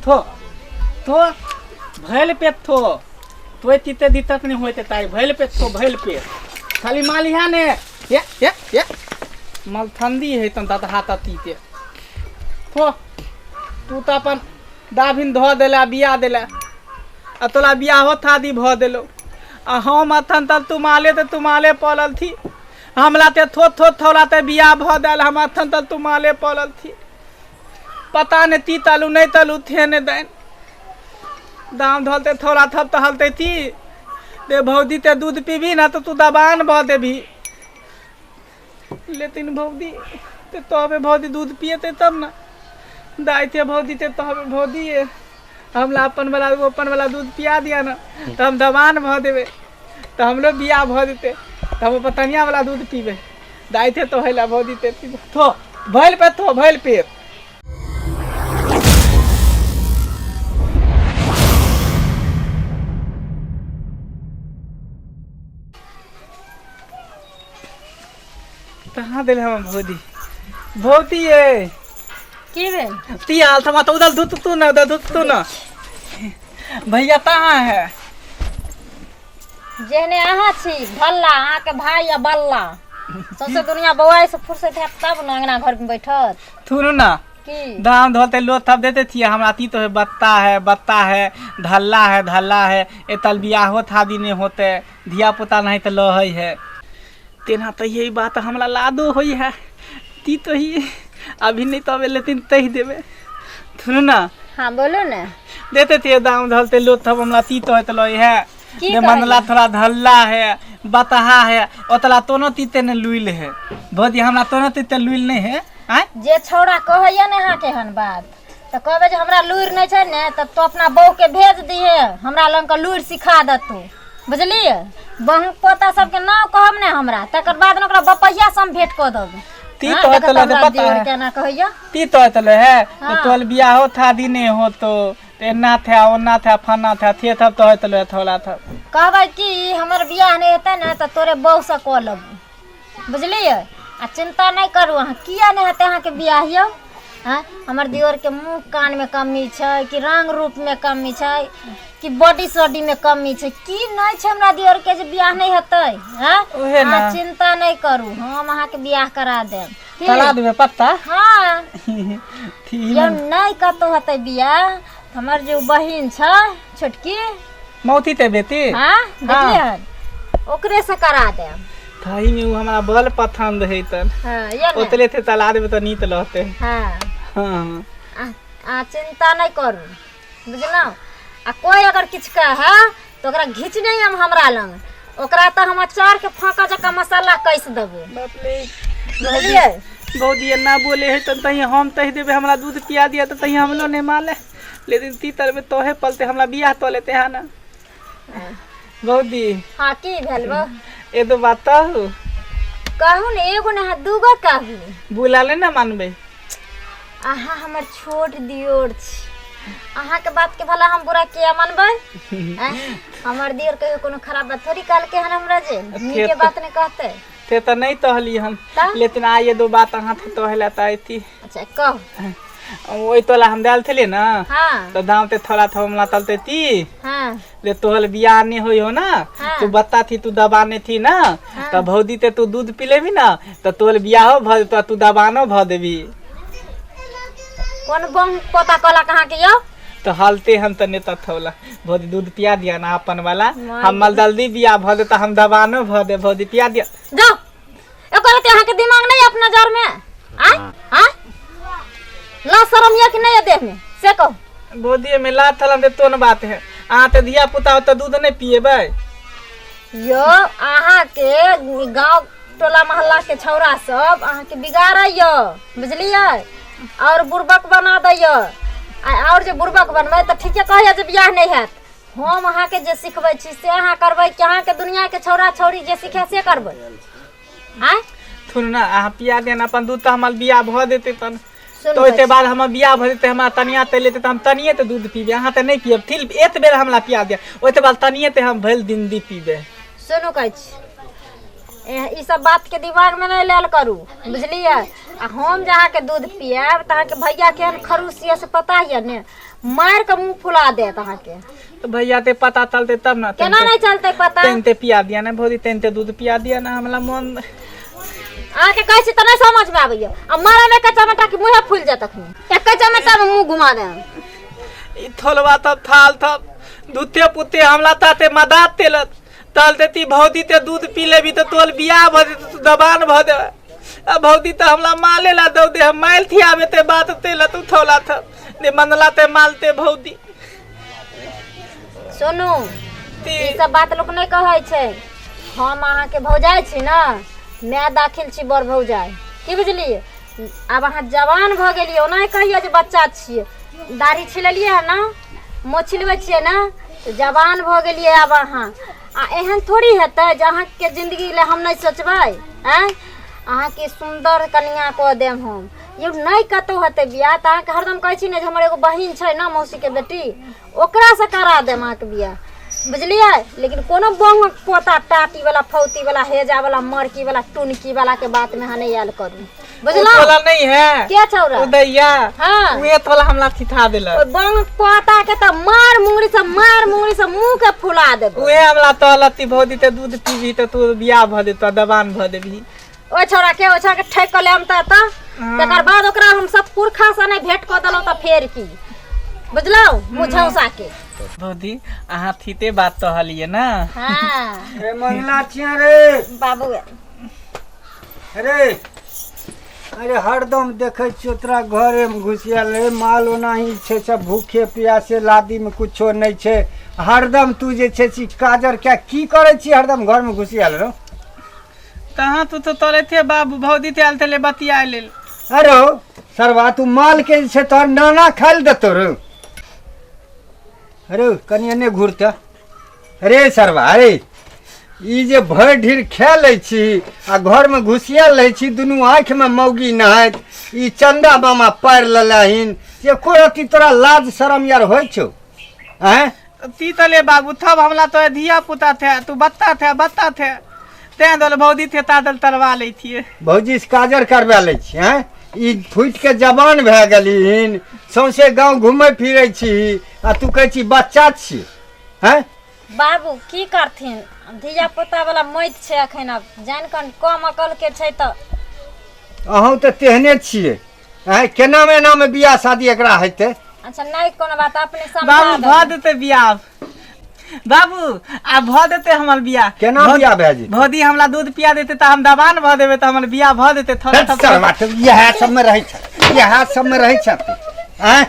थो थो भैल पे थो तो तीते दिक्कत नहीं होते ताई भैल पे थो भैल पे खाली माल यहाँ ने ये माल ठंडी है तन दादा हाथ तीते थो तू तो अपन दाभिन धो देला बिया देला आ तोला बिया हो था दी भ देलो आ हम अथन तब तुमाले पलल थी हमला ते थोड़ा ते बिया भ देल हम अथन तब तुमाले पलल थी पता ने ती तलू नहीं तलू थे ने दैन दाम धलते थोड़ा थप तो हलते थी दे भौदी ते दूध पीबी ना तो तू दबान भ देबी लेकिन भौदी ते तबे भौदी दूध पिएते तब ना दाई थे भौदी ते तबे भौदी है हमला अपन वाला दूध पिया दिया ना तो हम दबान भ देवे तो हम लोग बिया भ देते तो हम पतनिया वाला दूध पीबे दाई थे तो हैला भौदी ते थो भैल पे कहाँ दिल हम भौती है की भेल ती हाल थमा तो उधर धुत तू ना भैया कहाँ है जेहने अहाँ छी भल्ला अहाँ के भाई या बल्ला सबसे दुनिया बौआई से फुर्सत है तब ना अंगना घर में बैठत थुनु ना की दाम धोते लो तब देते थी हमरा ती तो है बत्ता है धल्ला है ए तल बियाहो थादी ने होते धिया पुता नहीं तो लहई है तेना तो यही बात हमरा लादो होई है ती तो ही अभी नहीं तो लेकिन तही देवे थुनु ना हाँ बोलो ना देते थे दाम धलते लो तब हमरा ती तो है तो लई है की ने मनला थोड़ा धल्ला है बतहा है ओतला तोनो तीते ने लुइल है भौजी हमरा तोनो तीते लुइल नहीं है आय जे छौड़ा कहैया ने अहाँ के हन बात तो कहबे जे हमरा लुइर नहीं छै ने तब तो अपना बहू के भेज दिहे हमरा लंग के लुइर सिखा दतू बुझलिए बहू पोता सबके नाम कहब ने हमरा तकर बाद ने ओकरा बपैया से हम भेंट क देब ती तो तले पता है क्या ना कहैया ती तो तले है तो तोल बियाह हो था दिने हो तो एना था ओना था फना था थे तब तो तले थोड़ा था कहबै कि हमर बियाह नहीं हेतै ने तो तोरे बहू से क लब बुझलिए आ चिंता नहीं करू अहाँ किया नहीं हेतै अहाँ के बियाह यौ हाँ हमर दियोर के मुंह कान में कमी छै कि रंग रूप में कमी छै कि बॉडी सॉडी में कमी छै की नहीं छै हमरा दियोर के जे बियाह नहीं हेतै हां ओहे ना चिंता नहीं करू हम अहाँ के बियाह करा देब करा देबे पत्ता हां ठीक यौ नहीं कतो हेतै बियाह हमर जो बहिन छै छोटकी मौती ते बेटी हां देखलिए ओकरे से करा देब थाई में हमरा बल पसंद है तन हां ये ओतले थे तला देबे तो नीत लहते हां हां आ चिंता नहीं करू बुझलौ आ कोई अगर किछ कहे तो ओकरा घिच नहीं हमरा लंग ओकरा तो हम अचार के फाका जका मसाला कैस देबे बाप रे बुझलिए भौजी ना बोले है तन तही हम तही देबे हमरा दूध पिया दिया तो तही हमलो ने माले लेकिन ती तर में तोहे पलते हमरा बियाह तो लेते है ना भौजी हां की भेल बा ए दो बात कहू ने एगो ने दूगो कहू बुलाले ना मानबे अहाँ हमर छोट दियोर छी अहाँ के बात के भला हम बुरा किया मानबै हमर दियोर कहियो कोनो खराब बात थोड़ी कहल के हन हमरा जे नीके बात ने कहते ते तो नहीं तहली हम लेकिन आ ये दो बात अहाँ थे तहला ताई थी अच्छा कह ओई तोला हम दाल थले ना हां तो दाम ते थोड़ा थमला तलते थी हां ले तोहल बियाह नहीं होई हो ना तू बत्ता थी तू दबाने थी ना तो भौदी ते तू दूध पी लेबी ना तो तोहल बियाह भ तो तू दबानो भ देबी कौन बम पोता कला कहां के यो तो हलते हम तने तथौला भौदी दूध पिया दिया ना अपन वाला हम मल जल्दी बियाह भ दे तो हम दबानो भ दे भौदी पिया दिया जाओ एको रते अहाँ के दिमाग नहीं अपना जर में आ हां ला शरम या कि नहीं है देह में से कहो भौदी में ला थलम दे तोन बात है आ ते धिया पुता तो दूध नहीं पिएबे यो अहाँ के गांव टोला मोहल्ला के छौरा सब अहाँ के बिगाड़ैयो बुझलिए और बुर्बक बना दैयो और जे बुर्बक बनबै त ठीके कहैया जे बियाह नहीं हैत हम अहाँ के जे सिखबै छी से अहाँ करबै कि अहाँ के दुनिया के छौरा छौरी जे सिखे से करबै आय थुन ना आ पिया देना अपन दूध तो हमर बियाह भ देते तन तो ओते बाद हमर बियाह भ देते हमरा तनिया ते लेते त हम तनिए ते दूध पीबे अहाँ ते नहीं पियब थिल एक बेर हमरा पिया दे ओते बाद तनिए ते हम भल दिन दी पीबे सुनो कहै छी ई सब बात के दिमाग में नहीं लेल करू, बुझलिए। आ हम जहाँ के दूध पियब तहाँ के भैया केहन खरूसिया से पता है ने, मार के मुंह फुला दे तहाँ के। तो भैया ते पता चलते तब ना। केना नहीं चलते पता? तेनते पिया दिया ना भौजी, तेनते दूध पिया दिया ना, हमरा मन आके कैसे तो नहीं समझ में आबैया। अब मारा में कच्चा मटा के मुंह फूल जात अखनी, एक कच्चा मटा में मुंह घुमा दे। ई थोलवा तब थाल तब दूते पुते हमला ताते मदात तेलत तल देती भौजी ते दूध पी लेबी तो तोल बियाह भ दे तू दबान भ दे। अब भौजी तो हमला माले ला दो दे, हम माइल थी आवे ते बात तेल तू थोला था ने मनला ते मालते भौजी। सुनू ई सब बात लोग नहीं कहै छै। हम अहाँ के भौजाई छी ना, मैं दाखिल छी बड़ भौजाई, की बुझलिए। अब अहाँ जवान भ गेलिए, ओना कहिए जे बच्चा छिए। दाढ़ी छिललिए है ना, मोछ छिलबै छिए ना, तो जवान भ गेलिए अब अहाँ। आ एहन थोड़ी हेतै जे अहाँ के जिंदगी ले हम नहीं सोचबै। हैं अहाँ के सुंदर कन्या को देम हम, ये नहीं कतौ हेतै बियाह त अहाँ के हरदम कहै छी ने जे हमर एगो बहिन छै ना, मौसी के बेटी, ओकरा से करा देम अहाँ के बियाह, बुझलिए। लेकिन कोनो बंग पोता टाटी वाला, फौती वाला, हेजा वाला, मरकी वाला, टुनकी वाला के बात में नहीं आयल करू, बुझला। तोला नहीं है के छौरा उदैया, हां उहे तोला हमला सिखा देला। ओ बंग पोता के त मार मुंगरी से मुंह के फुला देबो। उहे हमला तोलती भौजी ते दूध पीबी तो तू बियाह भ दे, तो दबान भ देबी। ओ छौरा के, ओ छौरा के ठेक ले हम त तकर बाद ओकरा हम सब पुरखा से नहीं भेंट क देलौ त फेर की, बुझलौ। मुझौसा के भौजी अहाँ थीते बात तो हलिए ना। हां रे मंगला छिया रे बाबू। अरे अरे हरदम देखे छियो तोरा घरे में घुसियल रे, माल ओनाही छै, सब भूखे प्यासे, लादी में कुछो नहीं छै। हरदम तू जे छै सी काजर क्या की करे छी हरदम घर में घुसियल रो? कहाँ तू तो तोरे थे बाबू भौजी थे आल थे ले बतिया ले। अरे सरवा तू माल के से तोहर नाना खाइल देतो रे। अरे कनिया ने घूरते। अरे सरवा अरे ई जे भर ढीर खा लै छी आ घर में घुसियल रहे छी, दुनू आँख में मौगी नहाइत, ई चंदा मामा पार ललाहिन, एको रति तोरा लाज शरम यार होइ छौ? हैं ती तले बाबू थब हमला तो धिया पुता थे, तू बत्ता थे ते दल भौजी थे तादल तरवा ले थिए। भौजी से काजर करवा लै छी। हैं ई फुट के जवान भए गेलीहिन, सौंसे गांव घूमे फिरे छी आ तू कहै छी बच्चा छी। हैं बाबू की करथिन, धिया पुता वाला मैत छै अखन, अब जान कन कम अकल के छै त। अहूँ तऽ तेहने छियै। हैं केना में बियाह शादी एकरा हेतै? अच्छा नहीं कोनो बात, अपने बाबू समझा भ दे। देते बियाह बाबू, आ भ देते हमर बियाह। केना बियाह भए जेतै? भौजी हमला दूध पिया देते त हम दबान भ देबे त हमर बियाह भ देते। थोड़ा सरवा तऽ इएह सब में रहै छै, इएह सब में रहै छै। हैं